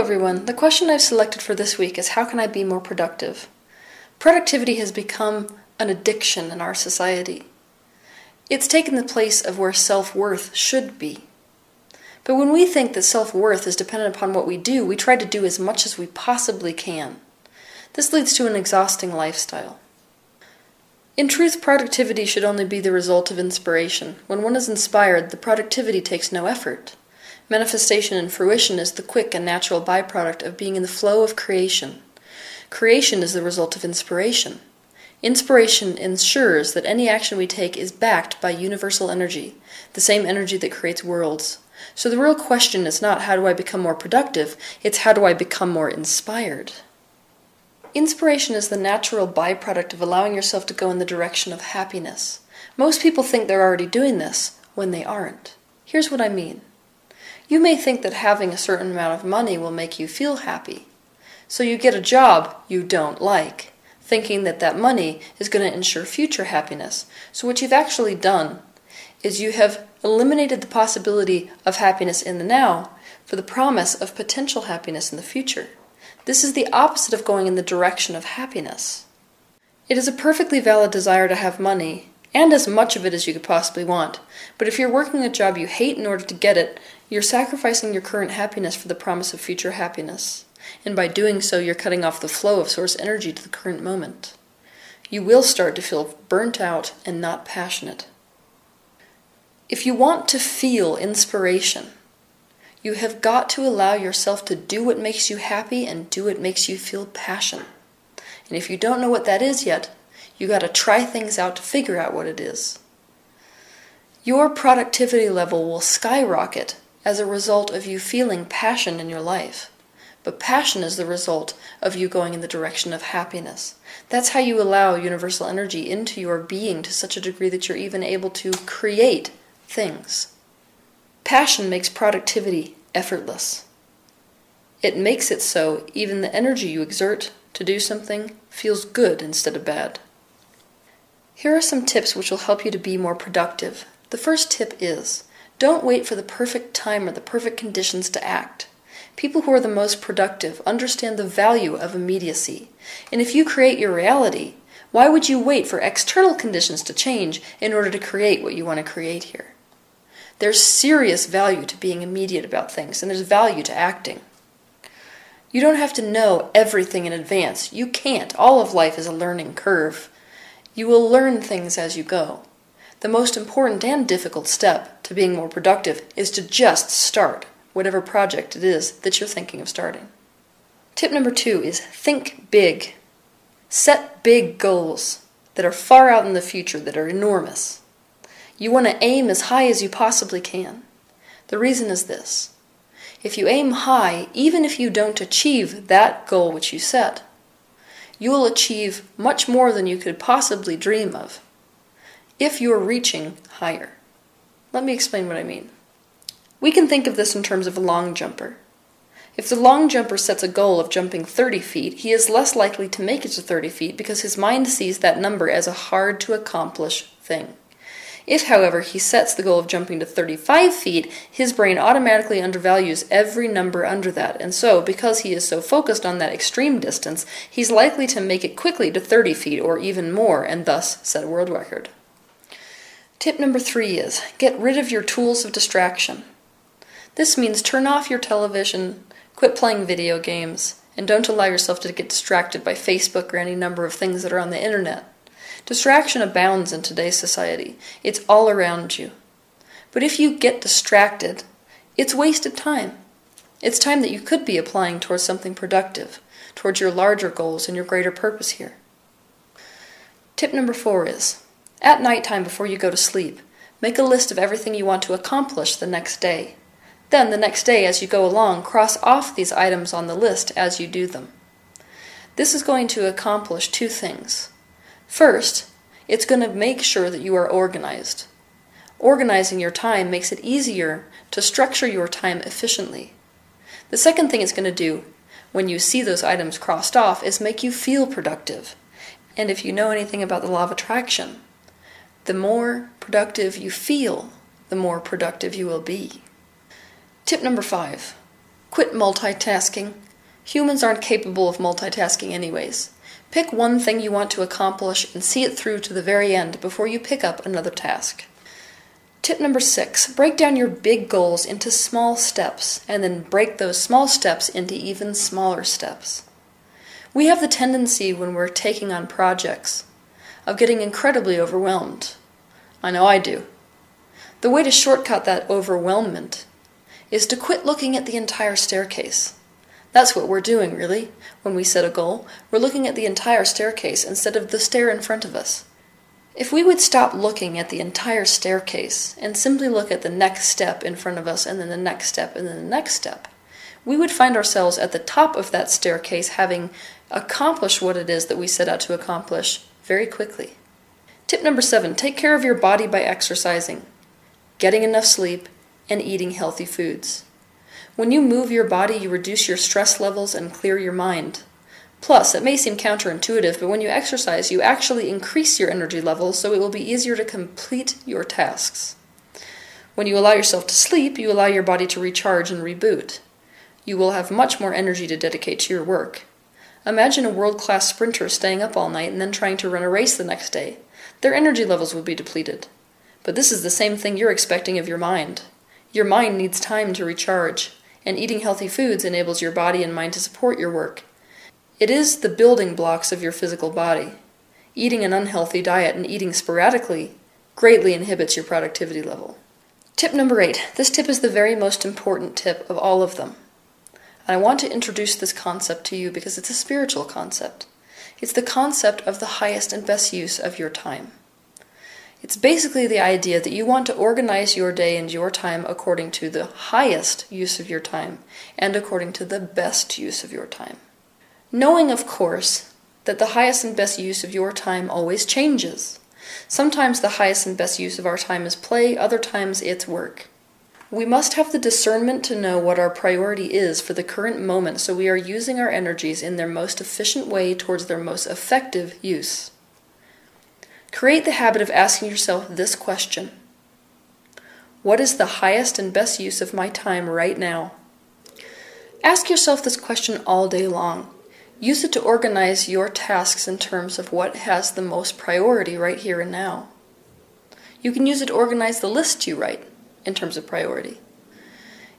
everyone. The question I've selected for this week is how can I be more productive? Productivity has become an addiction in our society. It's taken the place of where self-worth should be. But when we think that self-worth is dependent upon what we do, we try to do as much as we possibly can. This leads to an exhausting lifestyle. In truth, productivity should only be the result of inspiration. When one is inspired, the productivity takes no effort. Manifestation and fruition is the quick and natural byproduct of being in the flow of creation. Creation is the result of inspiration. Inspiration ensures that any action we take is backed by universal energy, the same energy that creates worlds. So the real question is not how do I become more productive, it's how do I become more inspired. Inspiration is the natural byproduct of allowing yourself to go in the direction of happiness. Most people think they're already doing this when they aren't. Here's what I mean. You may think that having a certain amount of money will make you feel happy. So you get a job you don't like, thinking that that money is going to ensure future happiness. So what you've actually done is you have eliminated the possibility of happiness in the now for the promise of potential happiness in the future. This is the opposite of going in the direction of happiness. It is a perfectly valid desire to have money, and as much of it as you could possibly want. But if you're working a job you hate in order to get it, you're sacrificing your current happiness for the promise of future happiness. And by doing so, you're cutting off the flow of source energy to the current moment. You will start to feel burnt out and not passionate. If you want to feel inspiration, you have got to allow yourself to do what makes you happy and do what makes you feel passion. And if you don't know what that is yet, you got to try things out to figure out what it is. Your productivity level will skyrocket as a result of you feeling passion in your life. But passion is the result of you going in the direction of happiness. That's how you allow universal energy into your being to such a degree that you're even able to create things. Passion makes productivity effortless. It makes it so even the energy you exert to do something feels good instead of bad. Here are some tips which will help you to be more productive. The first tip is, don't wait for the perfect time or the perfect conditions to act. People who are the most productive understand the value of immediacy. And if you create your reality, why would you wait for external conditions to change in order to create what you want to create here? There's serious value to being immediate about things, and there's value to acting. You don't have to know everything in advance. You can't. All of life is a learning curve. You will learn things as you go. The most important and difficult step to being more productive is to just start whatever project it is that you're thinking of starting. Tip number 2 is think big. Set big goals that are far out in the future, that are enormous. You want to aim as high as you possibly can. The reason is this. If you aim high, even if you don't achieve that goal which you set, you will achieve much more than you could possibly dream of if you are reaching higher. Let me explain what I mean. We can think of this in terms of a long jumper. If the long jumper sets a goal of jumping 30 feet, he is less likely to make it to 30 feet because his mind sees that number as a hard-to-accomplish thing. If, however, he sets the goal of jumping to 35 feet, his brain automatically undervalues every number under that, and so, because he is so focused on that extreme distance, he's likely to make it quickly to 30 feet or even more, and thus set a world record. Tip number 3 is, get rid of your tools of distraction. This means turn off your television, quit playing video games, and don't allow yourself to get distracted by Facebook or any number of things that are on the internet. Distraction abounds in today's society. It's all around you. But if you get distracted, it's wasted time. It's time that you could be applying towards something productive, towards your larger goals and your greater purpose here. Tip number 4 is, at nighttime before you go to sleep, make a list of everything you want to accomplish the next day. Then the next day, as you go along, cross off these items on the list as you do them. This is going to accomplish 2 things. First, it's going to make sure that you are organized. Organizing your time makes it easier to structure your time efficiently. The second thing it's going to do, when you see those items crossed off, is make you feel productive. And if you know anything about the law of attraction, the more productive you feel, the more productive you will be. Tip number 5. Quit multitasking. Humans aren't capable of multitasking anyways. Pick one thing you want to accomplish and see it through to the very end before you pick up another task. Tip number 6, break down your big goals into small steps and then break those small steps into even smaller steps. We have the tendency when we're taking on projects of getting incredibly overwhelmed. I know I do. The way to shortcut that overwhelmment is to quit looking at the entire staircase. That's what we're doing, really, when we set a goal. We're looking at the entire staircase instead of the stair in front of us. If we would stop looking at the entire staircase and simply look at the next step in front of us and then the next step and then the next step, we would find ourselves at the top of that staircase having accomplished what it is that we set out to accomplish very quickly. Tip number 7, take care of your body by exercising, getting enough sleep, and eating healthy foods. When you move your body, you reduce your stress levels and clear your mind. Plus, it may seem counterintuitive, but when you exercise, you actually increase your energy levels, so it will be easier to complete your tasks. When you allow yourself to sleep, you allow your body to recharge and reboot. You will have much more energy to dedicate to your work. Imagine a world-class sprinter staying up all night and then trying to run a race the next day. Their energy levels would be depleted. But this is the same thing you're expecting of your mind. Your mind needs time to recharge, and eating healthy foods enables your body and mind to support your work. It is the building blocks of your physical body. Eating an unhealthy diet and eating sporadically greatly inhibits your productivity level. Tip number 8. This tip is the very most important tip of all of them. I want to introduce this concept to you because it's a spiritual concept. It's the concept of the highest and best use of your time. It's basically the idea that you want to organize your day and your time according to the highest use of your time and according to the best use of your time. Knowing, of course, that the highest and best use of your time always changes. Sometimes the highest and best use of our time is play, other times it's work. We must have the discernment to know what our priority is for the current moment so we are using our energies in their most efficient way towards their most effective use. Create the habit of asking yourself this question: what is the highest and best use of my time right now? Ask yourself this question all day long. Use it to organize your tasks in terms of what has the most priority right here and now. You can use it to organize the list you write in terms of priority.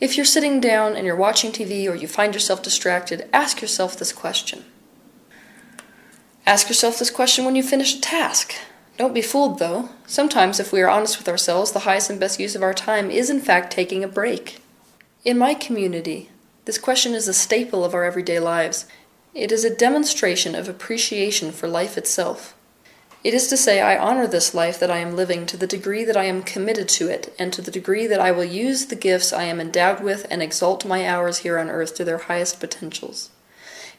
If you're sitting down and you're watching TV or you find yourself distracted, ask yourself this question. Ask yourself this question when you finish a task. Don't be fooled, though. Sometimes, if we are honest with ourselves, the highest and best use of our time is, in fact, taking a break. In my community, this question is a staple of our everyday lives. It is a demonstration of appreciation for life itself. It is to say, I honor this life that I am living to the degree that I am committed to it, and to the degree that I will use the gifts I am endowed with and exalt my hours here on earth to their highest potentials.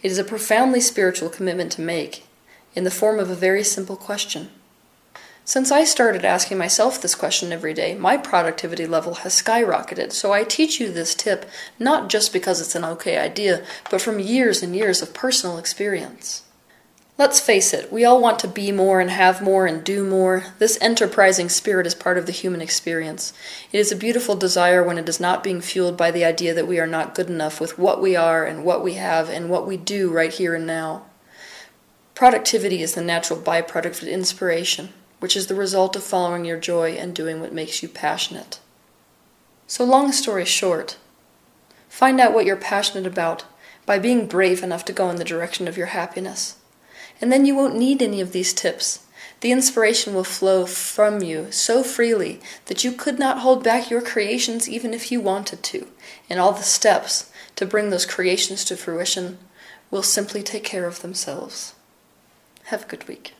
It is a profoundly spiritual commitment to make, in the form of a very simple question. Since I started asking myself this question every day, my productivity level has skyrocketed, so I teach you this tip not just because it's an okay idea, but from years and years of personal experience. Let's face it, we all want to be more and have more and do more. This enterprising spirit is part of the human experience. It is a beautiful desire when it is not being fueled by the idea that we are not good enough with what we are and what we have and what we do right here and now. Productivity is the natural byproduct of inspiration, which is the result of following your joy and doing what makes you passionate. So long story short, find out what you're passionate about by being brave enough to go in the direction of your happiness. And then you won't need any of these tips. The inspiration will flow from you so freely that you could not hold back your creations even if you wanted to. And all the steps to bring those creations to fruition will simply take care of themselves. Have a good week.